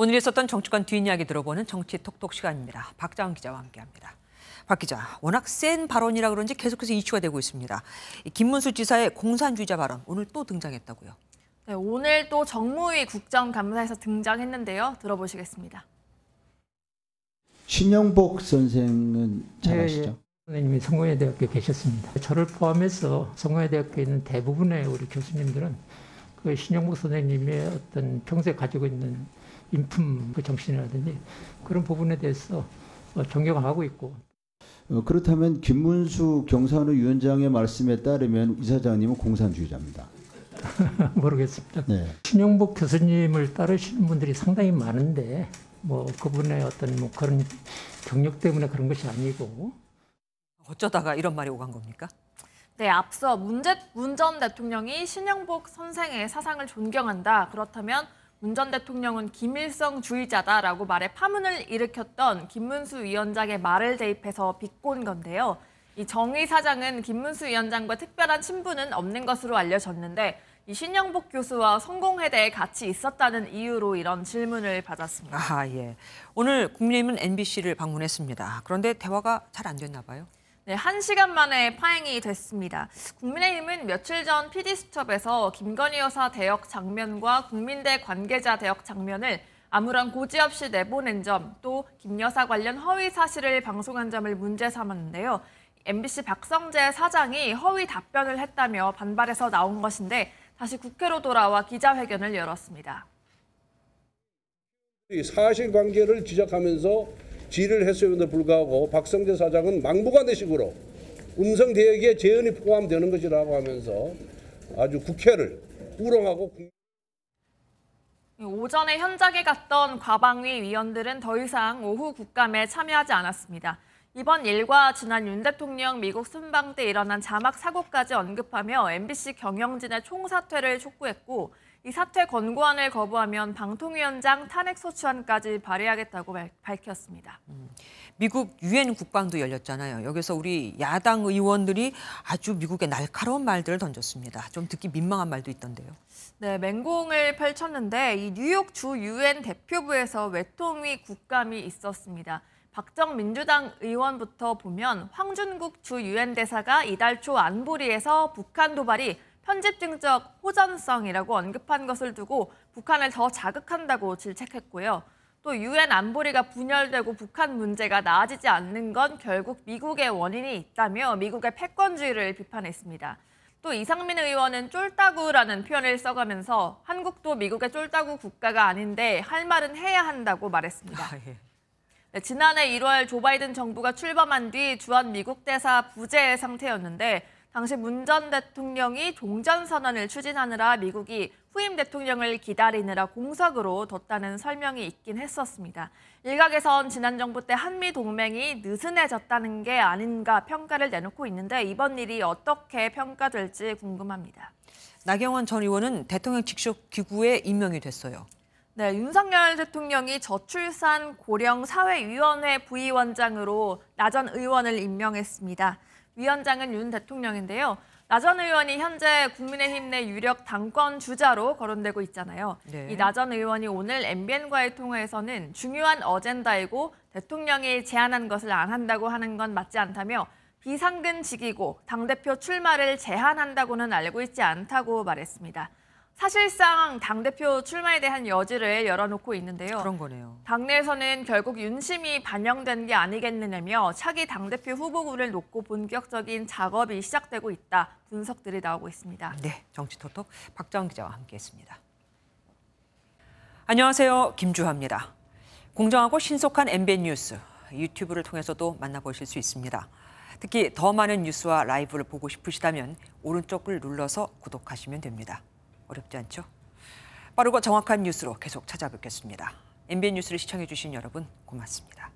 오늘 있었던 정치권 뒷이야기 들어보는 정치 톡톡 시간입니다. 박자원 기자와 함께합니다. 박 기자, 워낙 센 발언이라 그런지 계속해서 이슈가 되고 있습니다. 김문수 지사의 공산주의자 발언 오늘 또 등장했다고요. 네, 오늘 또 정무위 국정감사에서 등장했는데요. 들어보시겠습니다. 신영복 선생은 잘 아시죠? 선생님이 성공회대학교에 계셨습니다. 저를 포함해서 성공회대학교에 있는 대부분의 우리 교수님들은 그 신영복 선생님의 어떤 평소에 가지고 있는 인품 그 정신이라든지 그런 부분에 대해서 존경을 하고 있고. 그렇다면 김문수 경산우 위원장의 말씀에 따르면 이사장님은 공산주의자입니다. 모르겠습니다. 네. 신영복 교수님을 따르시는 분들이 상당히 많은데 뭐 그분의 어떤 뭐 그런 경력 때문에 그런 것이 아니고. 어쩌다가 이런 말이 오간 겁니까? 네, 앞서 문 전 대통령이 신영복 선생의 사상을 존경한다. 그렇다면 문 전 대통령은 김일성주의자다라고 말해 파문을 일으켰던 김문수 위원장의 말을 대입해서 비꼰 건데요. 이 정의 사장은 김문수 위원장과 특별한 친분은 없는 것으로 알려졌는데 이 신영복 교수와 성공회대에 같이 있었다는 이유로 이런 질문을 받았습니다. 아, 예. 오늘 국민의힘은 MBC를 방문했습니다. 그런데 대화가 잘 안 됐나 봐요. 네, 1시간 만에 파행이 됐습니다. 국민의힘은 며칠 전 PD수첩에서 김건희 여사 대역 장면과 국민대 관계자 대역 장면을 아무런 고지 없이 내보낸 점, 또 김 여사 관련 허위 사실을 방송한 점을 문제 삼았는데요. MBC 박성재 사장이 허위 답변을 했다며 반발해서 나온 것인데 다시 국회로 돌아와 기자회견을 열었습니다. 사실관계를 지적하면서 질의를 했음에도 불구하고 박성재 사장은 막무가내식으로 음성 대역에 재연이 포함되는 것이라고 하면서 아주 국회를 우롱하고. 오전에 현장에 갔던 과방위 위원들은 더 이상 오후 국감에 참여하지 않았습니다. 이번 일과 지난 윤 대통령 미국 순방 때 일어난 자막 사고까지 언급하며 MBC 경영진의 총사퇴를 촉구했고 이 사퇴 권고안을 거부하면 방통위원장 탄핵소추안까지 발의하겠다고 밝혔습니다. 미국 유엔 국방도 열렸잖아요. 여기서 우리 야당 의원들이 아주 미국의 날카로운 말들을 던졌습니다. 좀 듣기 민망한 말도 있던데요. 네, 맹공을 펼쳤는데 이 뉴욕 주 유엔 대표부에서 외통위 국감이 있었습니다. 박정 민주당 의원부터 보면 황준국 주 유엔 대사가 이달 초 안보리에서 북한 도발이 편집증적 호전성이라고 언급한 것을 두고 북한을 더 자극한다고 질책했고요. 또 유엔 안보리가 분열되고 북한 문제가 나아지지 않는 건 결국 미국의 원인이 있다며 미국의 패권주의를 비판했습니다. 또 이상민 의원은 쫄따구라는 표현을 써가면서 한국도 미국의 쫄따구 국가가 아닌데 할 말은 해야 한다고 말했습니다. 네, 지난해 1월 조 바이든 정부가 출범한 뒤 주한 미국 대사 부재 상태였는데 당시 문 전 대통령이 종전선언을 추진하느라 미국이 후임 대통령을 기다리느라 공석으로 뒀다는 설명이 있긴 했었습니다. 일각에선 지난 정부 때 한미 동맹이 느슨해졌다는 게 아닌가 평가를 내놓고 있는데 이번 일이 어떻게 평가될지 궁금합니다. 나경원 전 의원은 대통령 직속 기구에 임명이 됐어요. 네, 윤석열 대통령이 저출산 고령 사회위원회 부위원장으로 나 전 의원을 임명했습니다. 위원장은 윤 대통령인데요. 나 전 의원이 현재 국민의힘 내 유력 당권 주자로 거론되고 있잖아요. 네. 이 나 전 의원이 오늘 MBN과의 통화에서는 중요한 어젠다이고 대통령이 제안한 것을 안 한다고 하는 건 맞지 않다며 비상근직이고 당대표 출마를 제한한다고는 알고 있지 않다고 말했습니다. 사실상 당대표 출마에 대한 여지를 열어놓고 있는데요. 그런 거네요. 당내에서는 결국 윤심이 반영된 게 아니겠느냐며 차기 당대표 후보군을 놓고 본격적인 작업이 시작되고 있다. 분석들이 나오고 있습니다. 네, 정치토톡 박자원 기자와 함께했습니다. 안녕하세요, 김주하입니다. 공정하고 신속한 MBN 뉴스, 유튜브를 통해서도 만나보실 수 있습니다. 특히 더 많은 뉴스와 라이브를 보고 싶으시다면 오른쪽을 눌러서 구독하시면 됩니다. 어렵지 않죠? 빠르고 정확한 뉴스로 계속 찾아뵙겠습니다. MBN 뉴스를 시청해주신 여러분 고맙습니다.